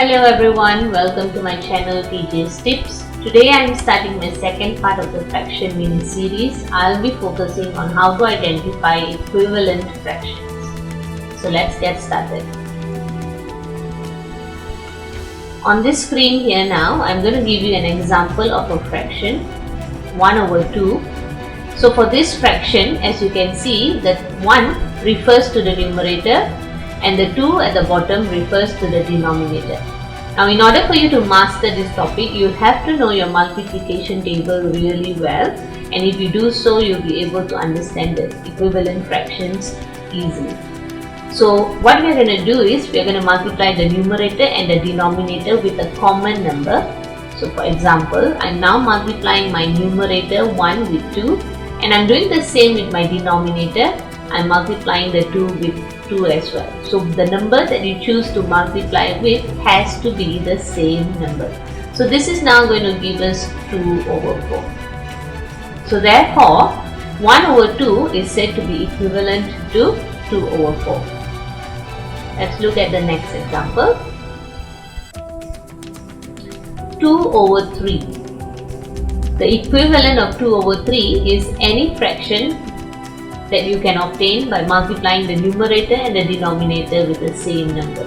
Hello everyone, welcome to my channel TJ's Tips. Today I am starting my second part of the fraction mini series. I'll be focusing on how to identify equivalent fractions. So let's get started. On this screen here now, I'm going to give you an example of a fraction 1/2. So for this fraction, as you can see, that 1 refers to the numerator and the 2 at the bottom refers to the denominator. Now in order for you to master this topic, you have to know your multiplication table really well, and if you do so, you'll be able to understand the equivalent fractions easily. So what we're going to do is, we're going to multiply the numerator and the denominator with a common number. So for example, I'm now multiplying my numerator 1 with 2, and I'm doing the same with my denominator. I'm multiplying the 2 with 2 as well. So the number that you choose to multiply with has to be the same number. So this is now going to give us 2/4. So therefore 1/2 is said to be equivalent to 2/4. Let's look at the next example. 2/3. The equivalent of 2/3 is any fraction that you can obtain by multiplying the numerator and the denominator with the same number.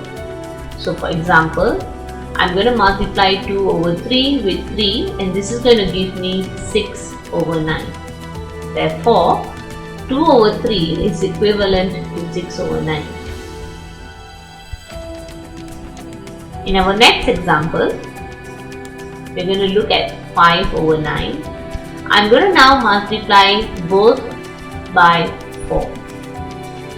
So for example, I'm going to multiply 2/3 with 3, and this is going to give me 6/9. Therefore, 2/3 is equivalent to 6/9. In our next example, we're going to look at 5/9. I'm going to now multiply both by 4.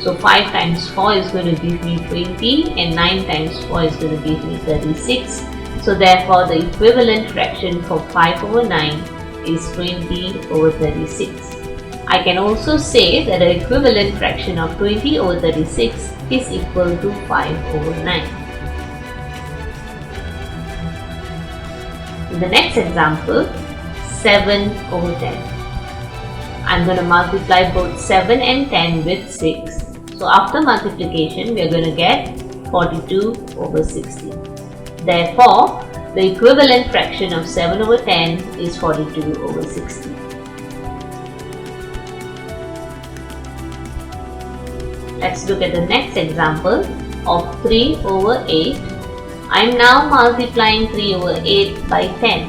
So 5 times 4 is going to give me 20, and 9 times 4 is going to give me 36. So therefore the equivalent fraction for 5/9 is 20/36. I can also say that the equivalent fraction of 20/36 is equal to 5/9. In the next example, 7/10. I'm going to multiply both 7 and 10 with 6. So after multiplication, we are going to get 42/60. Therefore, the equivalent fraction of 7/10 is 42/60. Let's look at the next example of 3/8. I'm now multiplying 3/8 by 10.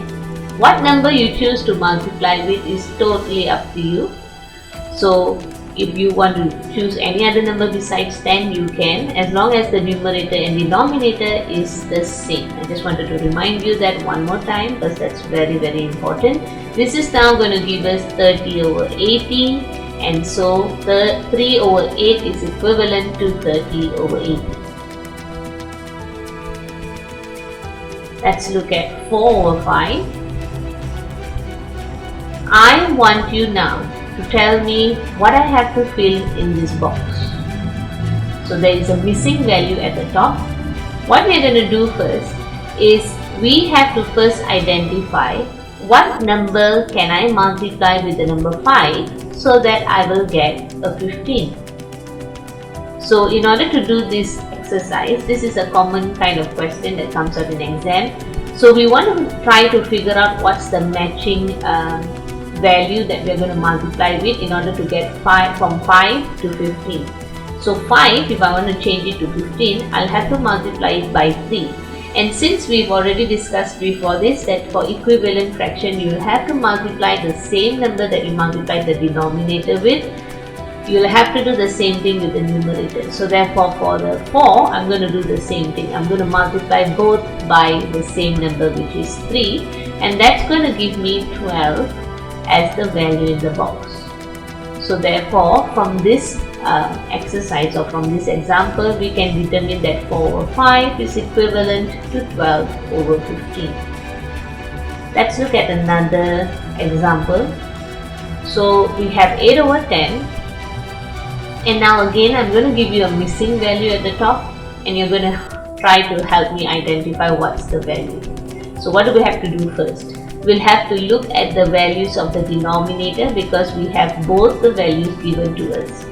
What number you choose to multiply with is totally up to you. So if you want to choose any other number besides 10, you can, as long as the numerator and denominator is the same. I just wanted to remind you that one more time, because that's very important. This is now going to give us 30/80, and so 3/8 is equivalent to 30/80. Let's look at 4/5. I want you now to tell me what I have to fill in this box. So there is a missing value at the top. What we are going to do first is, we have to first identify what number can I multiply with the number 5 so that I will get a 15. So in order to do this exercise, this is a common kind of question that comes out in exam. So we want to try to figure out what's the matching value that we are going to multiply with in order to get 5 from 5 to 15. So 5, if I want to change it to 15, I'll have to multiply it by 3. And since we've already discussed before this that for equivalent fraction, you have to multiply the same number that you multiply the denominator with, you'll have to do the same thing with the numerator. So therefore for the 4, I'm going to do the same thing. I'm going to multiply both by the same number, which is 3, and that's going to give me 12 as the value in the box. So therefore from this exercise, or from this example, we can determine that 4/5 is equivalent to 12/15. Let's look at another example. So we have 8/10, and now again I'm going to give you a missing value at the top, and you're going to try to help me identify what's the value. So what do we have to do first? We'll have to look at the values of the denominator, because we have both the values given to us.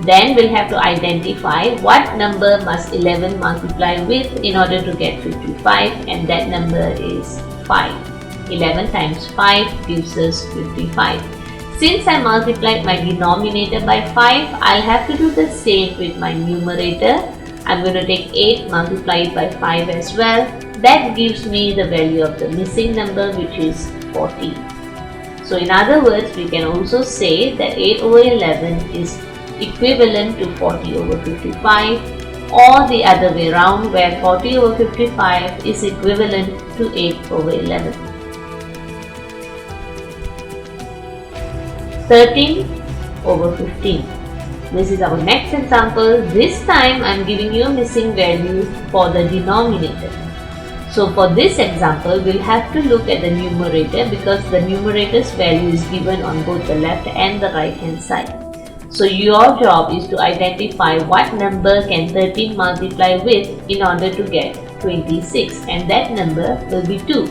Then we'll have to identify what number must 11 multiply with in order to get 55, and that number is 5. 11 times 5 gives us 55. Since I multiplied my denominator by 5, I'll have to do the same with my numerator. I'm going to take 8, multiply it by 5 as well. That gives me the value of the missing number, which is 40. So in other words, we can also say that 8 over 11 is equivalent to 40 over 55, or the other way around, where 40 over 55 is equivalent to 8 over 11. 13 over 15. This is our next example. This time I am giving you a missing value for the denominator. So for this example, we'll have to look at the numerator because the numerator's value is given on both the left and the right hand side. So your job is to identify what number can 13 multiply with in order to get 26, and that number will be 2.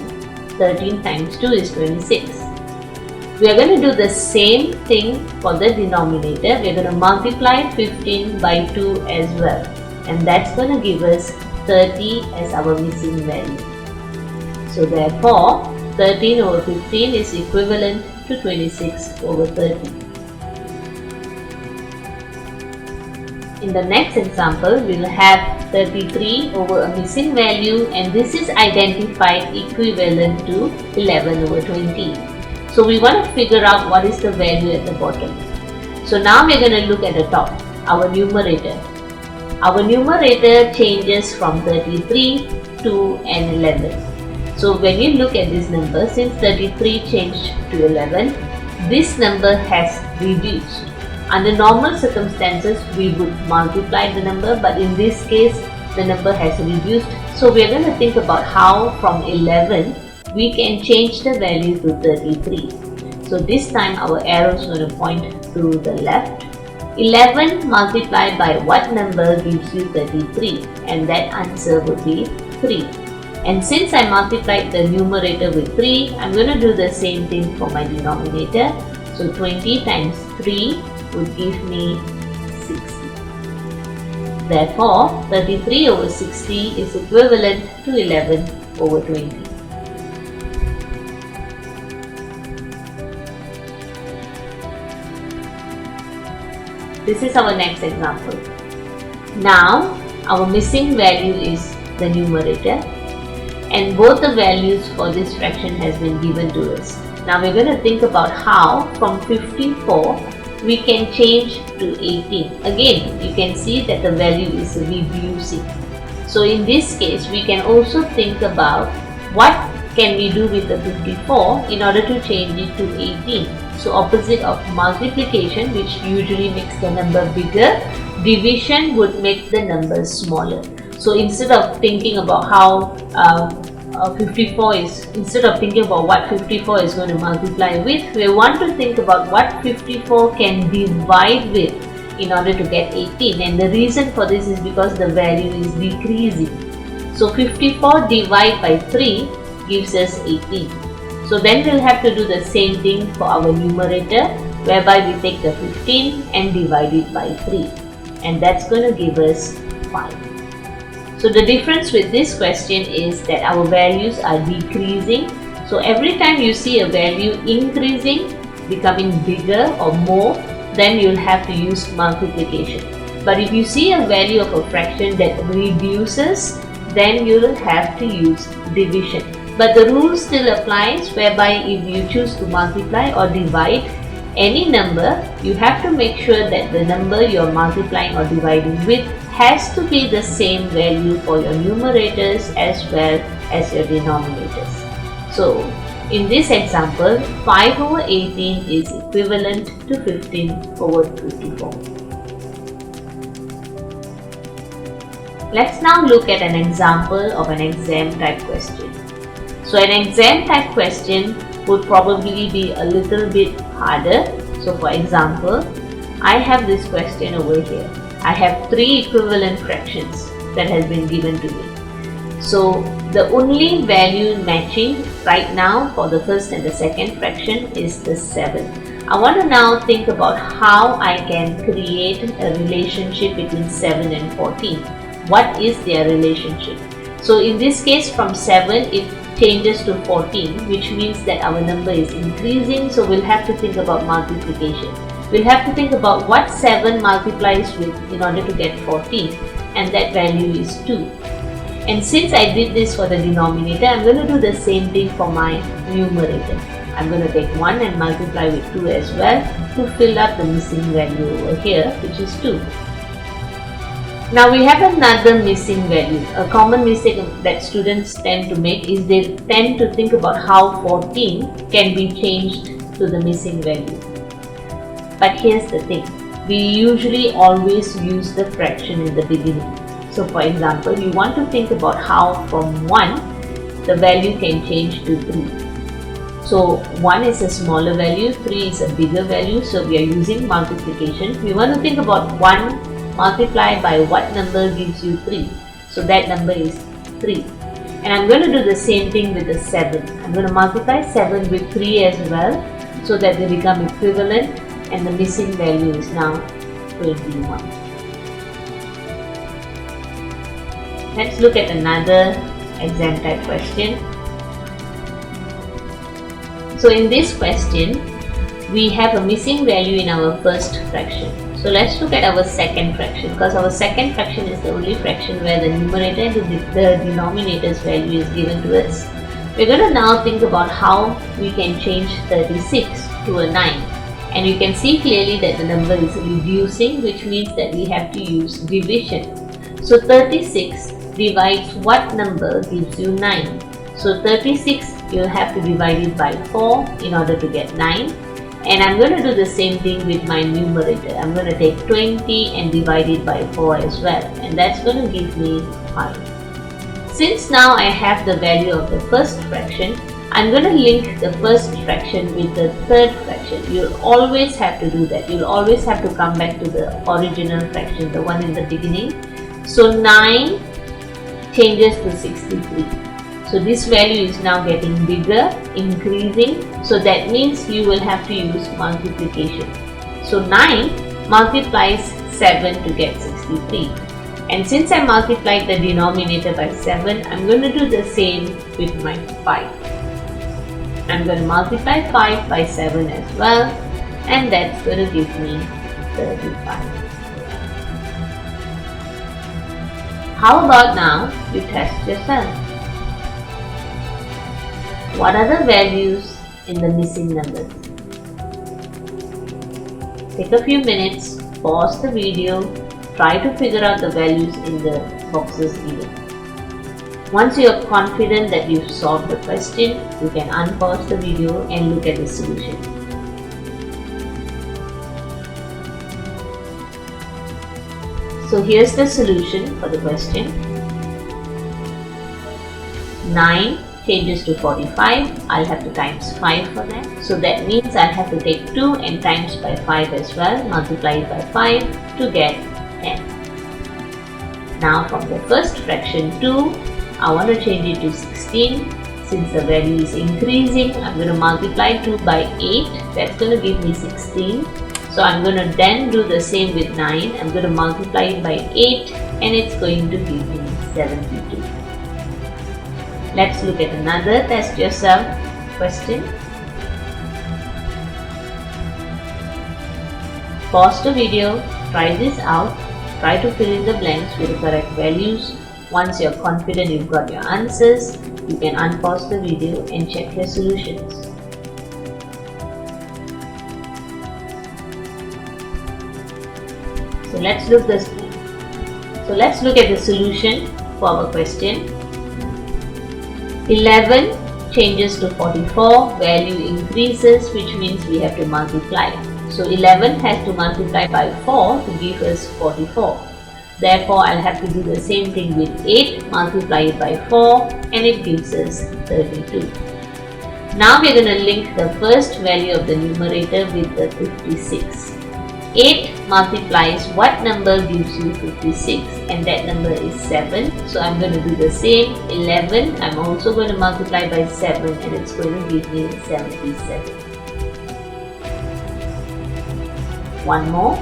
13 times 2 is 26. We are going to do the same thing for the denominator. We are going to multiply 15 by 2 as well, and that's going to give us 30 as our missing value. So therefore, 13 over 15 is equivalent to 26 over 30. In the next example, we will have 33 over a missing value, and this is identified equivalent to 11 over 20. So we want to figure out what is the value at the bottom. So now we are going to look at the top, our numerator. Our numerator changes from 33 to an 11. So when you look at this number, since 33 changed to 11, this number has reduced. Under normal circumstances, we would multiply the number, but in this case, the number has reduced. So we are going to think about how from 11, we can change the value to 33. So this time our arrow is going to point to the left. 11 multiplied by what number gives you 33, and that answer would be 3. And since I multiplied the numerator with 3, I'm going to do the same thing for my denominator. So 20 times 3 would give me 60. Therefore, 33 over 60 is equivalent to 11 over 20. This is our next example. Now, our missing value is the numerator, and both the values for this fraction has been given to us. Now we're going to think about how from 54 we can change to 18. Again, you can see that the value is reducing. So in this case, we can also think about what can we do with the 54 in order to change it to 18. So opposite of multiplication, which usually makes the number bigger, division would make the number smaller. So instead of thinking about how instead of thinking about what 54 is going to multiply with, we want to think about what 54 can divide with in order to get 18. And the reason for this is because the value is decreasing. So 54 divided by 3 gives us 18. So then we'll have to do the same thing for our numerator, whereby we take the 15 and divide it by 3. And that's going to give us 5. So the difference with this question is that our values are decreasing. So every time you see a value increasing, becoming bigger or more, then you'll have to use multiplication. But if you see a value of a fraction that reduces, then you'll have to use division. But the rule still applies, whereby if you choose to multiply or divide any number, you have to make sure that the number you're multiplying or dividing with has to be the same value for your numerators as well as your denominators. So in this example, 5 over 18 is equivalent to 15 over 54. Let's now look at an example of an exam type question. So an exam type question would probably be a little bit harder. So for example, I have this question over here. I have 3 equivalent fractions that has been given to me. So the only value matching right now for the first and the second fraction is the 7. I want to now think about how I can create a relationship between 7 and 14. What is their relationship? So in this case, from 7 it changes to 14, which means that our number is increasing, so we'll have to think about multiplication. We'll have to think about what 7 multiplies with in order to get 14, and that value is 2. And since I did this for the denominator, I'm going to do the same thing for my numerator. I'm going to take 1 and multiply with 2 as well to fill up the missing value over here, which is 2. Now we have another missing value. A common mistake that students tend to make is they tend to think about how 14 can be changed to the missing value. But here's the thing, we usually always use the fraction in the beginning. So for example, you want to think about how from 1 the value can change to 3. So 1 is a smaller value, 3 is a bigger value, so we are using multiplication. We want to think about 1 multiplied by what number gives you 3. So that number is 3. And I'm going to do the same thing with the 7. I'm going to multiply 7 with 3 as well so that they become equivalent, and the missing value is now 21. Let's look at another exam type question. So in this question, we have a missing value in our first fraction. So let's look at our second fraction, because our second fraction is the only fraction where the numerator and the denominator's value is given to us. We're going to now think about how we can change 36 to a 9. And you can see clearly that the number is reducing, which means that we have to use division. So 36 divides what number gives you 9? So 36 you'll have to divide it by 4 in order to get 9. And I'm going to do the same thing with my numerator. I'm going to take 20 and divide it by 4 as well. And that's going to give me 5. Since now I have the value of the first fraction, I'm going to link the first fraction with the third fraction. You'll always have to do that. You'll always have to come back to the original fraction, the one in the beginning. So 9 changes to 63. So this value is now getting bigger, increasing. So that means you will have to use multiplication. So 9 multiplies 7 to get 63. And since I multiplied the denominator by 7, I'm going to do the same with my 5. I'm going to multiply 5 by 7 as well, and that's going to give me 35. How about now you test yourself? What are the values in the missing numbers? Take a few minutes, pause the video, try to figure out the values in the boxes given. Once you are confident that you've solved the question, you can unpause the video and look at the solution. So here's the solution for the question. 9 changes to 45. I'll have to times 5 for that. So that means I'll have to take 2 and times by 5 as well, multiply it by 5 to get 10. Now from the first fraction 2, I want to change it to 16. Since the value is increasing, I'm going to multiply 2 by 8. That's going to give me 16. So I'm going to then do the same with 9. I'm going to multiply it by 8 and it's going to give me 72. Let's look at another test yourself question. Pause the video, try this out, try to fill in the blanks with the correct values. Once you're confident you've got your answers, you can unpause the video and check your solutions. So let's look at the solution for our question. 11 changes to 44, value increases, which means we have to multiply. So 11 has to multiply by 4 to give us 44. Therefore, I'll have to do the same thing with 8, multiply it by 4 and it gives us 32. Now we're going to link the first value of the numerator with the 56. 8 multiplies what number gives you 56, and that number is 7. So I'm going to do the same. 11, I'm also going to multiply by 7 and it's going to give me 77. one more.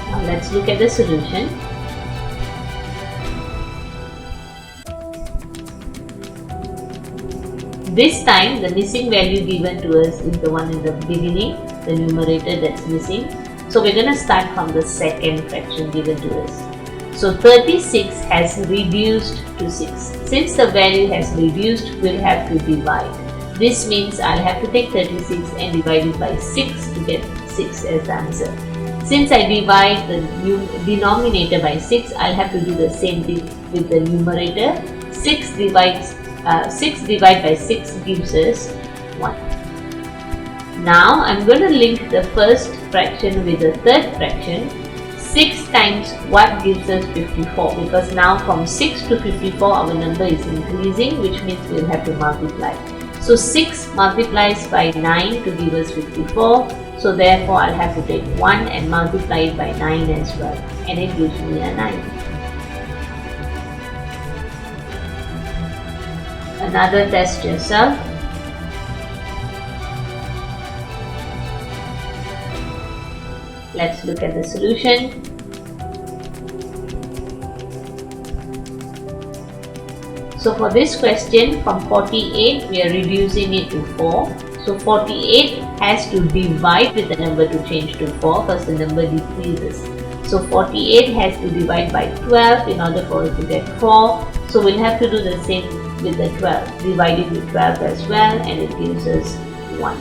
Now let's look at the solution. This time the missing value given to us is the one in the beginning, the numerator that's missing. So we're going to start from the second fraction given to us. So 36 has reduced to 6. Since the value has reduced, we'll have to divide. This means I'll have to take 36 and divide it by 6 to get 6 as the answer. Since I divide the denominator by 6, I'll have to do the same thing with the numerator. 6 divided by 6 gives us 1. Now I'm going to link the first fraction with the third fraction. 6 times what gives us 54, because now from 6 to 54 our number is increasing, which means we'll have to multiply. So 6 multiplies by 9 to give us 54. So therefore I'll have to take 1 and multiply it by 9 as well, and it gives me a 9. Another test yourself. Let's look at the solution. So for this question, from 48 we are reducing it to 4. So 48 has to divide with the number to change to 4 because the number decreases. So 48 has to divide by 12 in order for us to get 4. So we'll have to do the same with the 12. Divide it with 12 as well, and it gives us 1.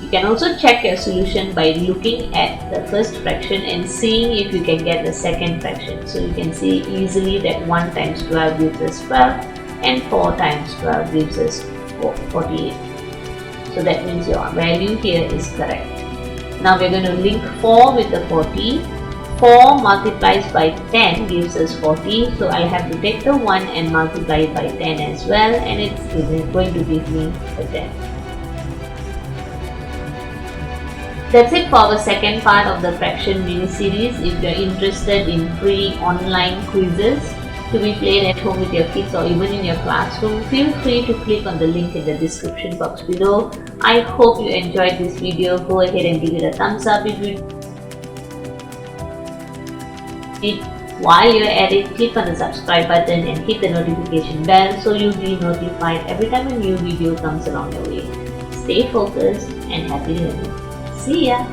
You can also check your solution by looking at the first fraction and seeing if you can get the second fraction. So you can see easily that 1 times 12 gives us 12 and 4 times 12 gives us 48. So that means your value here is correct. Now we're going to link 4 with the 40. 4 multiplies by 10 gives us 40. So I have to take the 1 and multiply it by 10 as well, and it's going to give me a 10. That's it for our second part of the fraction mini series. If you're interested in free online quizzes to be played at home with your kids or even in your classroom, feel free to click on the link in the description box below. I hope you enjoyed this video. Go ahead and give it a thumbs up if you did. While you're at it, click on the subscribe button and hit the notification bell so you'll be notified every time a new video comes along your way. Stay focused and happy learning. See ya!